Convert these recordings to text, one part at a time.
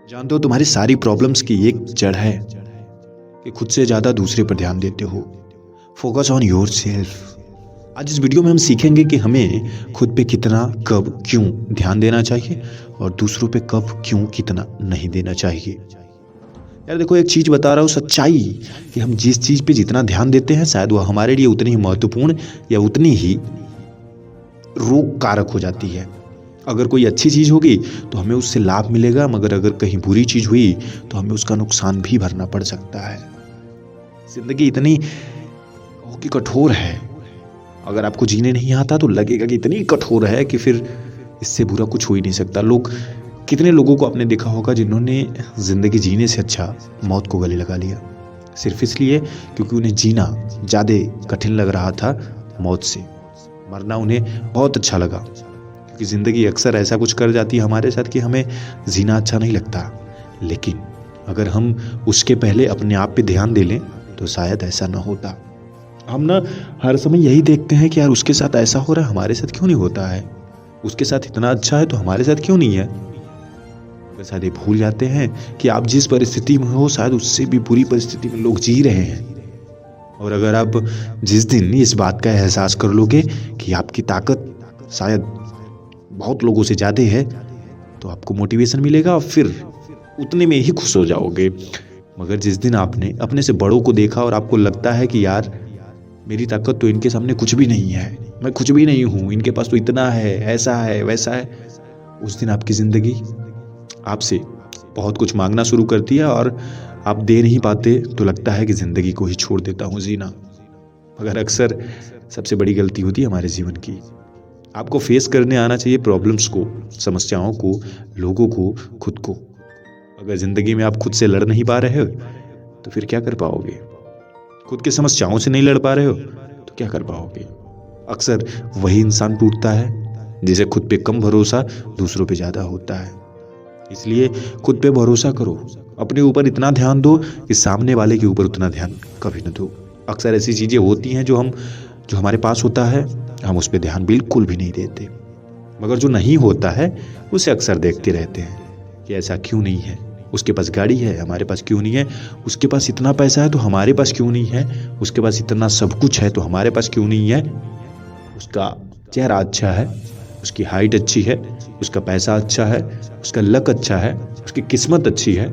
जानते हो तुम्हारी सारी प्रॉब्लम्स की एक जड़ है कि खुद से ज़्यादा दूसरे पर ध्यान देते हो। Focus on your self. आज इस वीडियो में हम सीखेंगे कि हमें खुद पे कितना, कब, क्यों ध्यान देना चाहिए और दूसरों पे कब, क्यों, कितना नहीं देना चाहिए। यार देखो, एक चीज़ बता रहा हूँ, सच्चाई कि हम जिस चीज़ पे जितना ध्यान देते हैं शायद वह हमारे लिए उतनी ही महत्वपूर्ण या उतनी ही रोग कारक हो जाती है। अगर कोई अच्छी चीज़ होगी तो हमें उससे लाभ मिलेगा, मगर अगर कहीं बुरी चीज़ हुई तो हमें उसका नुकसान भी भरना पड़ सकता है। जिंदगी इतनी कि कठोर है, अगर आपको जीने नहीं आता तो लगेगा कि इतनी कठोर है कि फिर इससे बुरा कुछ हो ही नहीं सकता। कितने लोगों को आपने देखा होगा जिन्होंने जिंदगी जीने से अच्छा मौत को गले लगा लिया, सिर्फ इसलिए क्योंकि उन्हें जीना ज़्यादा कठिन लग रहा था मौत से। मरना उन्हें बहुत अच्छा लगा, क्योंकि ज़िंदगी अक्सर ऐसा कुछ कर जाती है हमारे साथ कि हमें जीना अच्छा नहीं लगता। लेकिन अगर हम उसके पहले अपने आप पे ध्यान दे लें तो शायद ऐसा ना होता। हम ना हर समय यही देखते हैं कि यार उसके साथ ऐसा हो रहा है, हमारे साथ क्यों नहीं होता है, उसके साथ इतना अच्छा है तो हमारे साथ क्यों नहीं है। मगर शायद ये भूल जाते हैं कि आप जिस परिस्थिति में हो शायद उससे भी बुरी परिस्थिति में लोग जी रहे हैं। और अगर आप जिस दिन इस बात का एहसास कर लोगे कि आपकी ताकत शायद बहुत लोगों से ज़्यादा है तो आपको मोटिवेशन मिलेगा और फिर उतने में ही खुश हो जाओगे। मगर जिस दिन आपने अपने से बड़ों को देखा और आपको लगता है कि यार मेरी ताकत तो इनके सामने कुछ भी नहीं है, मैं कुछ भी नहीं हूँ, इनके पास तो इतना है, ऐसा है, वैसा है, उस दिन आपकी ज़िंदगी आपसे बहुत कुछ मांगना शुरू करती है और आप दे नहीं पाते तो लगता है कि ज़िंदगी को ही छोड़ देता हूँ जीना। मगर अक्सर सबसे बड़ी गलती होती है हमारे जीवन की। आपको फेस करने आना चाहिए प्रॉब्लम्स को, समस्याओं को, लोगों को, खुद को। अगर ज़िंदगी में आप खुद से लड़ नहीं पा रहे हो तो फिर क्या कर पाओगे। खुद की समस्याओं से नहीं लड़ पा रहे हो तो क्या कर पाओगे। अक्सर वही इंसान टूटता है जिसे खुद पे कम भरोसा दूसरों पे ज़्यादा होता है। इसलिए खुद पे भरोसा करो, अपने ऊपर इतना ध्यान दो कि सामने वाले के ऊपर उतना ध्यान कभी न दो। अक्सर ऐसी चीज़ें होती हैं जो हमारे पास होता है हम उस पर ध्यान बिल्कुल भी नहीं देते, मगर जो नहीं होता है उसे अक्सर देखते रहते हैं कि ऐसा क्यों नहीं है, उसके पास गाड़ी है हमारे पास क्यों नहीं है, उसके पास इतना पैसा है तो हमारे पास क्यों नहीं है, उसके पास इतना सब कुछ है तो हमारे पास क्यों नहीं है। उसका चेहरा अच्छा है, उसकी हाइट अच्छी है, उसका पैसा अच्छा है, उसका लक अच्छा है, उसकी किस्मत अच्छी है,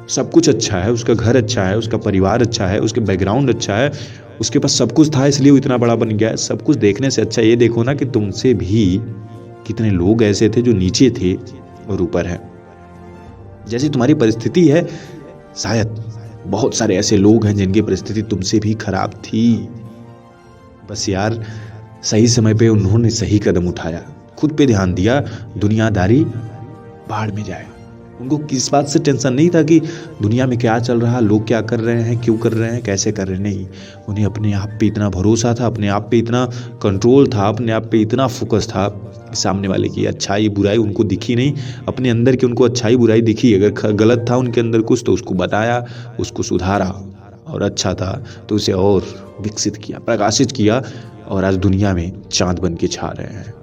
सब कुछ अच्छा है, उसका घर अच्छा है, उसका परिवार अच्छा है, उसके बैकग्राउंड अच्छा है, उसके पास सब कुछ था इसलिए वो इतना बड़ा बन गया है। सब कुछ देखने से अच्छा ये देखो ना कि तुमसे भी कितने लोग ऐसे थे जो नीचे थे और ऊपर हैं। जैसी तुम्हारी परिस्थिति है शायद बहुत सारे ऐसे लोग हैं जिनकी परिस्थिति तुमसे भी खराब थी। बस यार सही समय पे उन्होंने सही कदम उठाया, खुद पे ध्यान दिया, दुनियादारी बाहर में जाए। उनको किस बात से टेंशन नहीं था कि दुनिया में क्या चल रहा, लोग क्या कर रहे हैं, क्यों कर रहे हैं, कैसे कर रहे हैं। नहीं, उन्हें अपने आप पे इतना भरोसा था, अपने आप पे इतना कंट्रोल था, अपने आप पे इतना फोकस था कि सामने वाले की अच्छाई बुराई उनको दिखी नहीं, अपने अंदर की उनको अच्छाई बुराई दिखी। अगर गलत था उनके अंदर कुछ तो उसको बताया, उसको सुधारा, और अच्छा था तो उसे और विकसित किया, प्रकाशित किया, और आज दुनिया में चाँद बन के छा रहे हैं।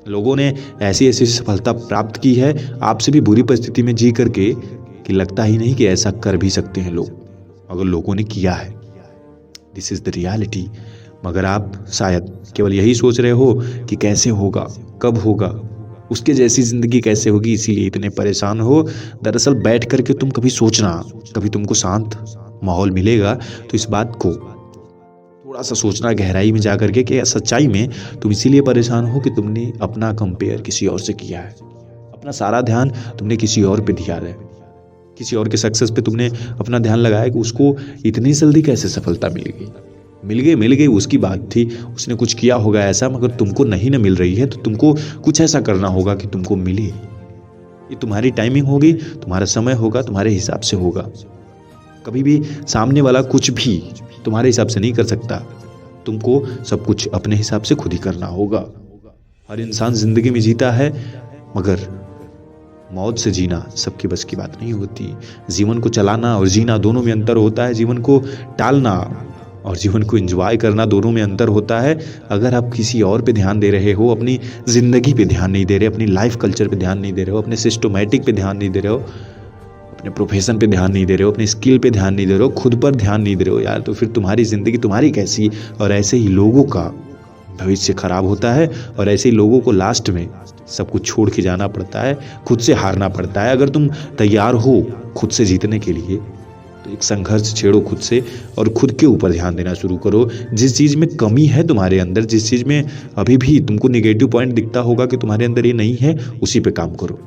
लोगों ने ऐसी ऐसी सफलता प्राप्त की है आपसे भी बुरी परिस्थिति में जी करके कि लगता ही नहीं कि ऐसा कर भी सकते हैं लोग, अगर लोगों ने किया है। This is the reality. मगर आप शायद केवल यही सोच रहे हो कि कैसे होगा, कब होगा, उसके जैसी ज़िंदगी कैसे होगी, इसीलिए इतने परेशान हो। दरअसल बैठ करके तुम कभी सोचना, कभी तुमको शांत माहौल मिलेगा तो इस बात को थोड़ा सा सोचना गहराई में जा करके कि सच्चाई में तुम इसीलिए परेशान हो कि तुमने अपना कंपेयर किसी और से किया है, अपना सारा ध्यान तुमने किसी और पे दिया है, किसी और के सक्सेस पे तुमने अपना ध्यान लगाया कि उसको इतनी जल्दी कैसे सफलता मिल गई उसकी बात थी, उसने कुछ किया होगा ऐसा, मगर तुमको नहीं ना मिल रही है तो तुमको कुछ ऐसा करना होगा कि तुमको मिले। ये तुम्हारी टाइमिंग होगी, तुम्हारा समय होगा, तुम्हारे हिसाब से होगा। कभी भी सामने वाला कुछ भी तुम्हारे हिसाब से नहीं कर सकता, तुमको सब कुछ अपने हिसाब से खुद ही करना होगा। हर इंसान जिंदगी में जीता है, मगर मौत से जीना सबके बस की बात नहीं होती। जीवन को चलाना और जीना दोनों में अंतर होता है। जीवन को टालना और जीवन को एंजॉय करना दोनों में अंतर होता है। अगर आप किसी और पे ध्यान दे रहे हो, अपनी ज़िंदगी पे ध्यान नहीं दे रहे, अपनी लाइफ कल्चर पे ध्यान नहीं दे रहे हो, अपने सिस्टोमेटिक पे ध्यान नहीं दे रहे हो, अपने प्रोफेशन पे ध्यान नहीं दे रहे हो, अपने स्किल पे ध्यान नहीं दे रहे हो, खुद पर ध्यान नहीं दे रहे हो यार, तो फिर तुम्हारी ज़िंदगी तुम्हारी कैसी। और ऐसे ही लोगों का भविष्य खराब होता है और ऐसे ही लोगों को लास्ट में सब कुछ छोड़ के जाना पड़ता है, खुद से हारना पड़ता है। अगर तुम तैयार हो खुद से जीतने के लिए तो एक संघर्ष छेड़ो खुद से और खुद के ऊपर ध्यान देना शुरू करो। जिस चीज़ में कमी है तुम्हारे अंदर, जिस चीज़ में अभी भी तुमको नेगेटिव पॉइंट दिखता होगा कि तुम्हारे अंदर ये नहीं है, उसी पे काम करो।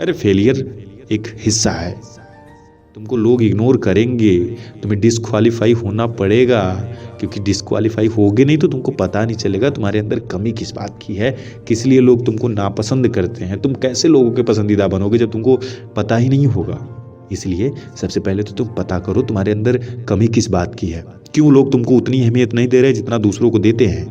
अरे फेलियर एक हिस्सा है, तुमको लोग इग्नोर करेंगे, तुम्हें डिस्क्वालीफाई होना पड़ेगा, क्योंकि डिस्क्वालीफाई होगे नहीं तो तुमको पता नहीं चलेगा तुम्हारे अंदर कमी किस बात की है, किस लिए लोग तुमको नापसंद करते हैं। तुम कैसे लोगों के पसंदीदा बनोगे जब तुमको पता ही नहीं होगा। इसलिए सबसे पहले तो तुम पता करो तुम्हारे अंदर कमी किस बात की है, क्यों लोग तुमको उतनी अहमियत नहीं दे रहे जितना दूसरों को देते हैं।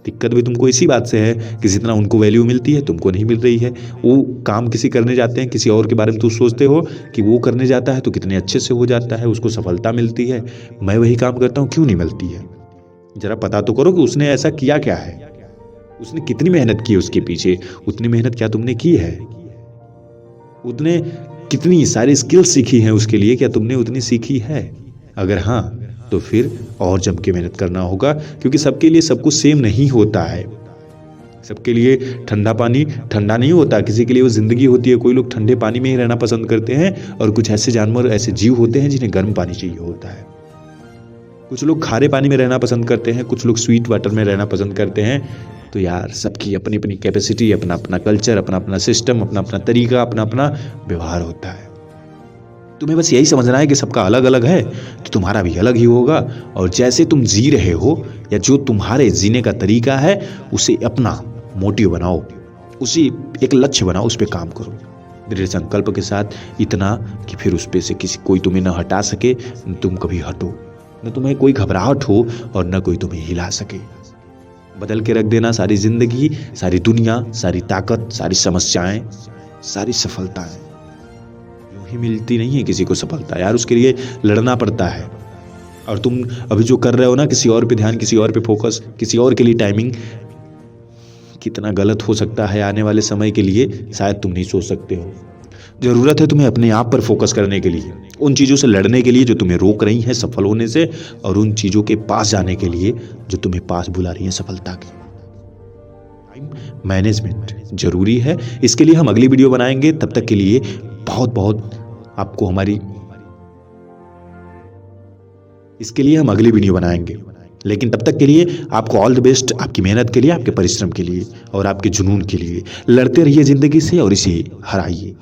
दिक्कत भी तुमको इसी बात से है कि जितना उनको वैल्यू मिलती है तुमको नहीं मिल रही है। वो काम किसी करने जाते हैं, किसी और के बारे में तुम सोचते हो कि वो करने जाता है तो कितने अच्छे से हो जाता है, उसको सफलता मिलती है, मैं वही काम करता हूँ क्यों नहीं मिलती है। जरा पता तो करो कि उसने ऐसा किया क्या है, उसने कितनी मेहनत की उसके पीछे, उतनी मेहनत क्या तुमने की है, उतने कितनी सारी स्किल्स सीखी हैं उसके लिए, क्या तुमने उतनी सीखी है। अगर हाँ तो फिर और जम के मेहनत करना होगा, क्योंकि सबके लिए सब कुछ सेम नहीं होता है। सबके लिए ठंडा पानी ठंडा नहीं होता, किसी के लिए वो जिंदगी होती है। कोई लोग ठंडे पानी में ही रहना पसंद करते हैं और कुछ ऐसे जानवर, ऐसे जीव होते हैं जिन्हें गर्म पानी चाहिए होता है। कुछ लोग खारे पानी में रहना पसंद करते हैं, कुछ लोग स्वीट वाटर में रहना पसंद करते हैं। तो यार सबकी अपनी अपनी कैपेसिटी, अपना अपना कल्चर, अपना अपना सिस्टम, अपना अपना तरीका, अपना अपना व्यवहार होता है। तुम्हें बस यही समझना है कि सबका अलग अलग है तो तुम्हारा भी अलग ही होगा। और जैसे तुम जी रहे हो या जो तुम्हारे जीने का तरीका है उसे अपना मोटिव बनाओ, उसी एक लक्ष्य बनाओ, उस पर काम करो दृढ़ संकल्प के साथ, इतना कि फिर उस पे से कोई तुम्हें न हटा सके, न तुम कभी हटो, न तुम्हें कोई घबराहट हो और न कोई तुम्हें हिला सके। बदल के रख देना सारी जिंदगी, सारी दुनिया, सारी ताकत, सारी समस्याएं, सारी सफलताएं। यूं ही मिलती नहीं है किसी को सफलता यार, उसके लिए लड़ना पड़ता है। और तुम अभी जो कर रहे हो ना, किसी और पे ध्यान, किसी और पे फोकस, किसी और के लिए टाइमिंग, कितना गलत हो सकता है आने वाले समय के लिए शायद तुम नहीं सोच सकते हो। जरूरत है तुम्हें अपने आप पर फोकस करने के लिए, उन चीज़ों से लड़ने के लिए जो तुम्हें रोक रही हैं सफल होने से, और उन चीज़ों के पास जाने के लिए जो तुम्हें पास बुला रही हैं सफलता के। टाइम मैनेजमेंट जरूरी है, इसके लिए हम अगली वीडियो बनाएंगे। तब तक के लिए बहुत बहुत आपको इसके लिए हम अगली वीडियो बनाएंगे, लेकिन तब तक के लिए आपको ऑल द बेस्ट, आपकी मेहनत के लिए, आपके परिश्रम के लिए और आपके जुनून के लिए। लड़ते रहिए जिंदगी से और इसे हराइए।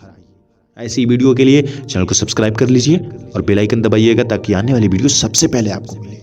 ऐसी वीडियो के लिए चैनल को सब्सक्राइब कर लीजिए और बेल आइकन दबाइएगा ताकि आने वाली वीडियो सबसे पहले आपको मिले।